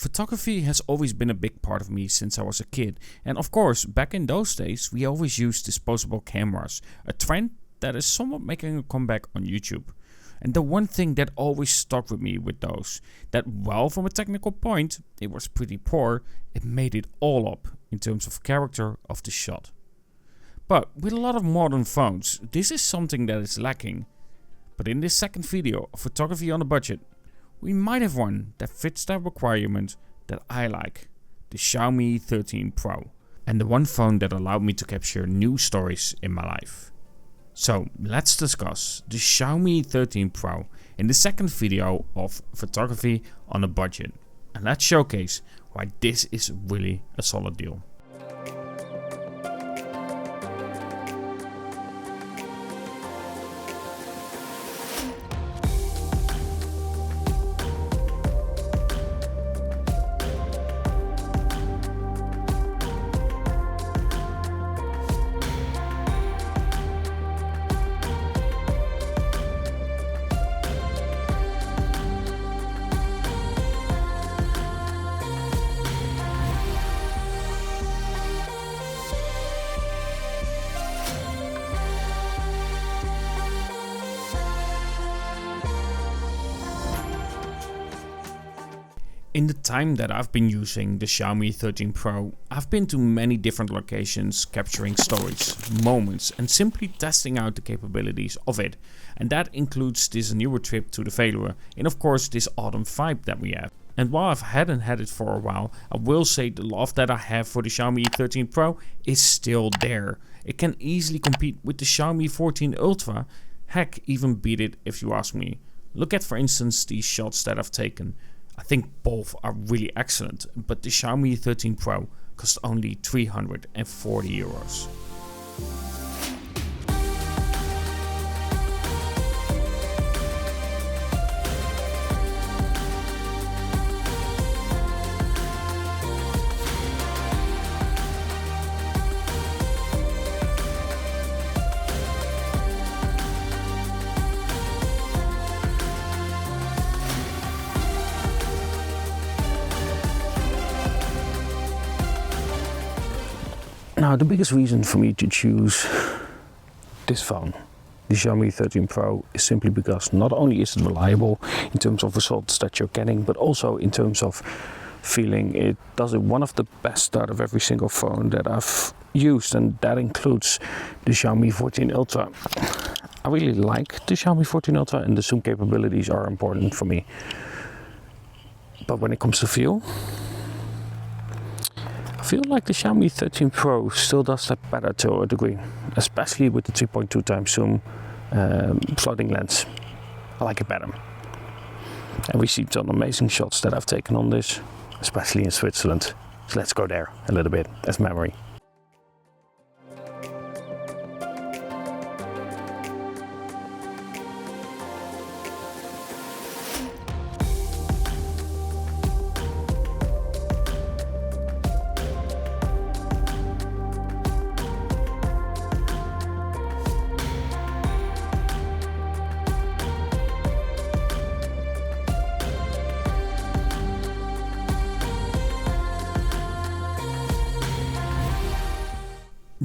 Photography has always been a big part of me since I was a kid, and of course back in those days we always used disposable cameras, a trend that is somewhat making a comeback on YouTube. And the one thing that always stuck with me with those, that while from a technical point it was pretty poor, it made it all up in terms of character of the shot. But with a lot of modern phones, this is something that is lacking. But in this second video of photography on a budget, we might have one that fits that requirement that I like, the Xiaomi 13 Pro, and the one phone that allowed me to capture new stories in my life. So let's discuss the Xiaomi 13 Pro in the second video of photography on a budget, and let's showcase why this is really a solid deal. In the time that I've been using the Xiaomi 13 Pro, I've been to many different locations capturing stories, moments and simply testing out the capabilities of it. And that includes this newer trip to the Veluwe and of course this autumn vibe that we have. And while I hadn't had it for a while, I will say the love that I have for the Xiaomi 13 Pro is still there. It can easily compete with the Xiaomi 14 Ultra, heck even beat it if you ask me. Look at for instance these shots that I've taken. I think both are really excellent, but the Xiaomi 13 Pro cost only €340. Now, the biggest reason for me to choose this phone, the Xiaomi 13 Pro, is simply because not only is it reliable in terms of results that you're getting, but also in terms of feeling. It does it one of the best out of every single phone that I've used, and that includes the Xiaomi 14 Ultra. I really like the Xiaomi 14 Ultra and the zoom capabilities are important for me. But when it comes to feel, I feel like the Xiaomi 13 Pro still does that better to a degree, especially with the 3.2 times zoom floating lens. I like it better. And we see some amazing shots that I've taken on this, especially in Switzerland. So let's go there a little bit as memory.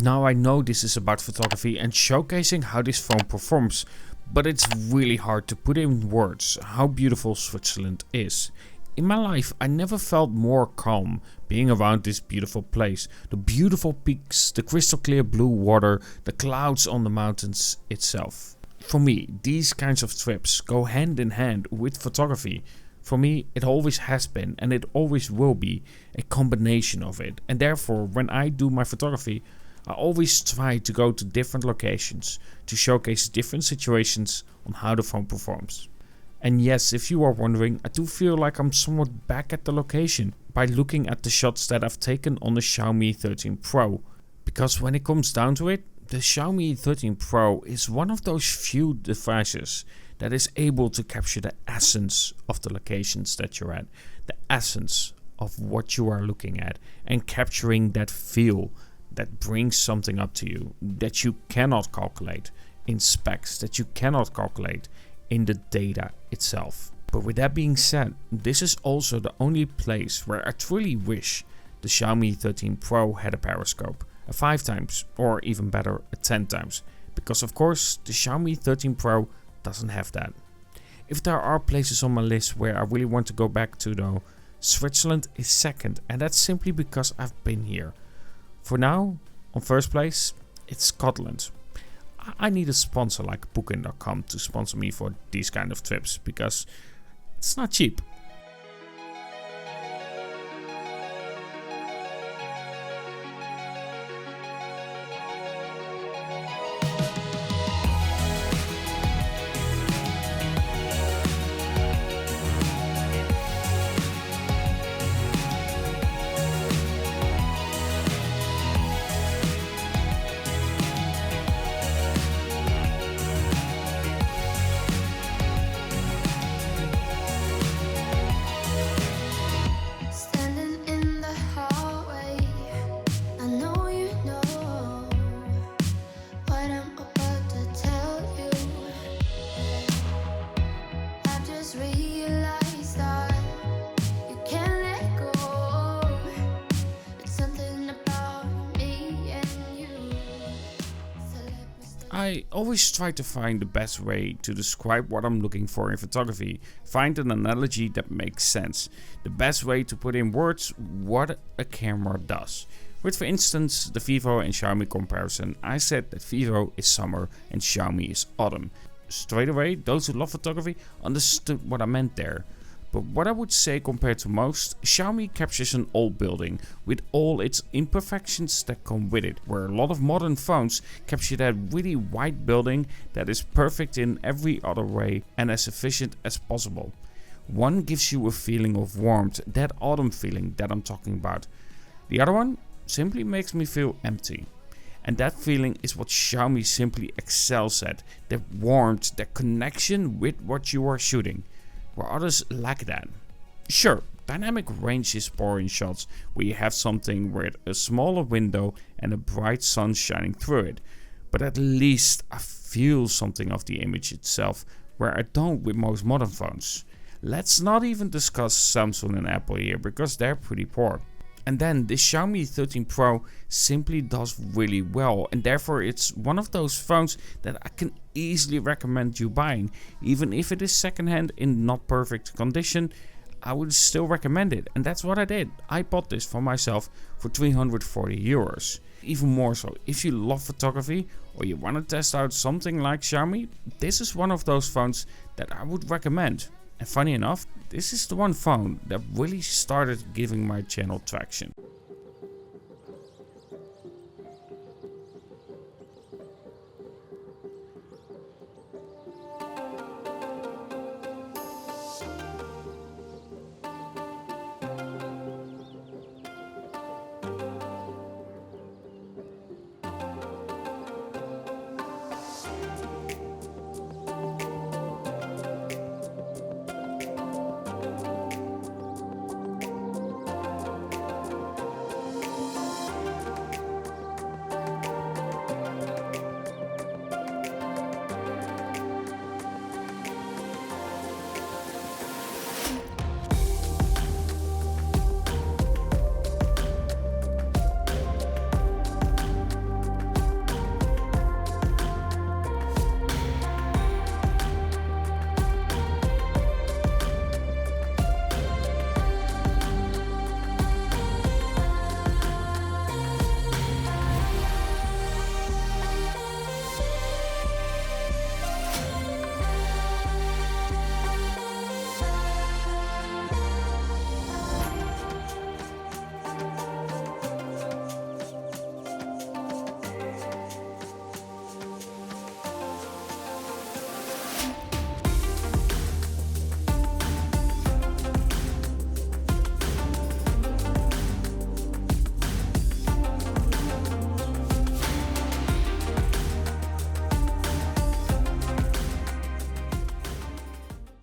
Now I know this is about photography and showcasing how this phone performs, but it's really hard to put in words how beautiful Switzerland is. In my life I never felt more calm being around this beautiful place. The beautiful peaks, the crystal clear blue water, the clouds on the mountains itself. For me, these kinds of trips go hand in hand with photography. For me, it always has been and it always will be a combination of it, and therefore when I do my photography I always try to go to different locations to showcase different situations on how the phone performs. And yes, if you are wondering, I do feel like I'm somewhat back at the location by looking at the shots that I've taken on the Xiaomi 13 Pro. Because when it comes down to it, the Xiaomi 13 Pro is one of those few devices that is able to capture the essence of the locations that you're at, the essence of what you are looking at, and capturing that feel that brings something up to you that you cannot calculate in specs, that you cannot calculate in the data itself. But with that being said, this is also the only place where I truly wish the Xiaomi 13 Pro had a periscope, a 5 times or even better a 10 times, because of course the Xiaomi 13 Pro doesn't have that. If there are places on my list where I really want to go back to though, Switzerland is second, and that's simply because I've been here. For now, on first place, it's Scotland. I need a sponsor like Booking.com to sponsor me for these kind of trips, because it's not cheap. I always try to find the best way to describe what I'm looking for in photography, find an analogy that makes sense, the best way to put in words what a camera does. With for instance the Vivo and Xiaomi comparison, I said that Vivo is summer and Xiaomi is autumn. Straight away, those who love photography understood what I meant there. But what I would say compared to most, Xiaomi captures an old building with all its imperfections that come with it, where a lot of modern phones capture that really white building that is perfect in every other way and as efficient as possible. One gives you a feeling of warmth, that autumn feeling that I'm talking about. The other one simply makes me feel empty. And that feeling is what Xiaomi simply excels at, that warmth, that connection with what you are shooting, where others lack that. Sure, dynamic range is poor in shots where you have something with a smaller window and a bright sun shining through it, but at least I feel something of the image itself, where I don't with most modern phones. Let's not even discuss Samsung and Apple here, because they're pretty poor. And then the Xiaomi 13 Pro simply does really well, and therefore it's one of those phones that I can easily recommend you buying. Even if it is secondhand in not perfect condition, I would still recommend it, and that's what I did. I bought this for myself for 340 euros. Even more so, if you love photography or you want to test out something like Xiaomi, this is one of those phones that I would recommend. And funny enough, this is the one phone that really started giving my channel traction.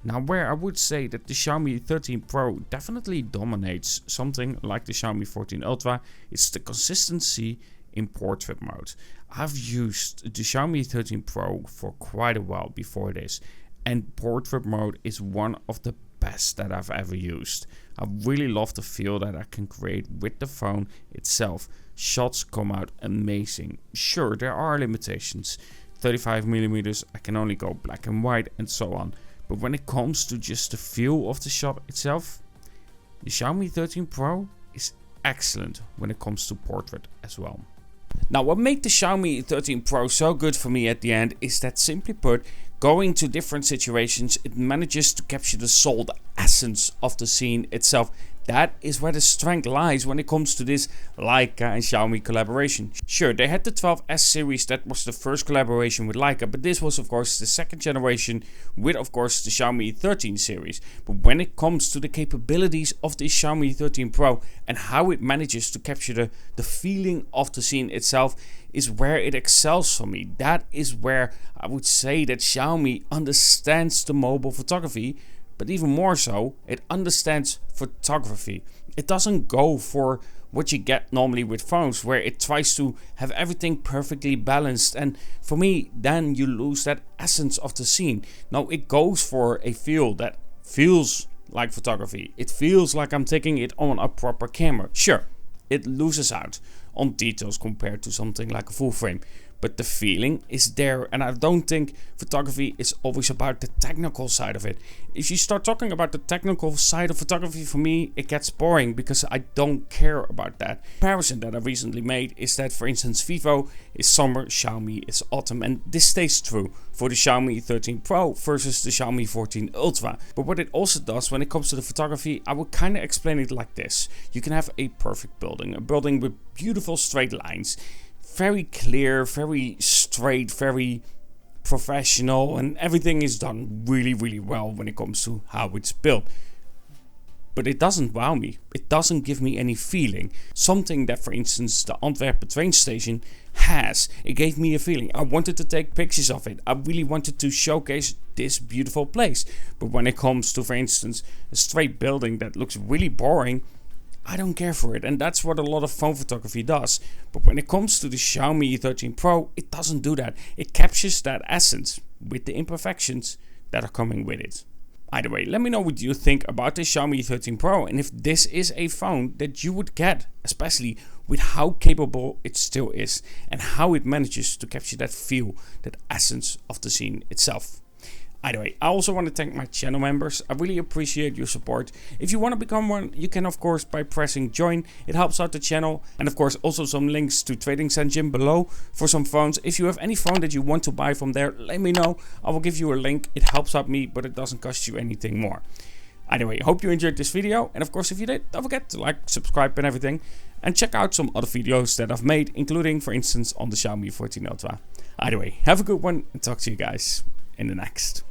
Now, where I would say that the Xiaomi 13 Pro definitely dominates something like the Xiaomi 14 Ultra, it's the consistency in portrait mode. I've used the Xiaomi 13 Pro for quite a while before this, and portrait mode is one of the best that I've ever used. I really love the feel that I can create with the phone itself. Shots come out amazing. Sure, there are limitations. 35mm, I can only go black and white and so on. But when it comes to just the feel of the shot itself, the Xiaomi 13 Pro is excellent when it comes to portrait as well. Now, what made the Xiaomi 13 Pro so good for me at the end is that, simply put, going to different situations, it manages to capture the soul, the essence of the scene itself. That is where the strength lies when it comes to this Leica and Xiaomi collaboration. Sure, they had the 12S series, that was the first collaboration with Leica, but this was of course the second generation with of course the Xiaomi 13 series. But when it comes to the capabilities of the Xiaomi 13 Pro and how it manages to capture the feeling of the scene itself, is where it excels for me. That is where I would say that Xiaomi understands the mobile photography. But even more so, it understands photography. It doesn't go for what you get normally with phones, where it tries to have everything perfectly balanced. And for me, then you lose that essence of the scene. No, it goes for a feel that feels like photography. It feels like I'm taking it on a proper camera. Sure, it loses out on details compared to something like a full frame. But the feeling is there, and I don't think photography is always about the technical side of it. If you start talking about the technical side of photography, for me, it gets boring because I don't care about that. The comparison that I recently made is that, for instance, Vivo is summer, Xiaomi is autumn, and this stays true for the Xiaomi 13 Pro versus the Xiaomi 14 Ultra. But what it also does when it comes to the photography, I would kind of explain it like this. You can have a perfect building, a building with beautiful straight lines. Very clear, very straight, very professional, and everything is done really, really well when it comes to how it's built. But it doesn't wow me. It doesn't give me any feeling. Something that, for instance, the Antwerp train station has. It gave me a feeling. I wanted to take pictures of it. I really wanted to showcase this beautiful place. But when it comes to, for instance, a straight building that looks really boring, I don't care for it, and that's what a lot of phone photography does. But when it comes to the Xiaomi 13 Pro, it doesn't do that. It captures that essence with the imperfections that are coming with it. Either way, let me know what you think about the Xiaomi 13 Pro and if this is a phone that you would get, especially with how capable it still is and how it manages to capture that feel, that essence of the scene itself. Either way, I also want to thank my channel members. I really appreciate your support. If you want to become one, you can of course by pressing join. It helps out the channel. And of course also some links to Trading Sanjin below for some phones. If you have any phone that you want to buy from there, let me know. I will give you a link. It helps out me, but it doesn't cost you anything more. Either way, hope you enjoyed this video. And of course, if you did, don't forget to like, subscribe and everything. And check out some other videos that I've made, including for instance on the Xiaomi 14 Ultra. Either way, have a good one and talk to you guys in the next.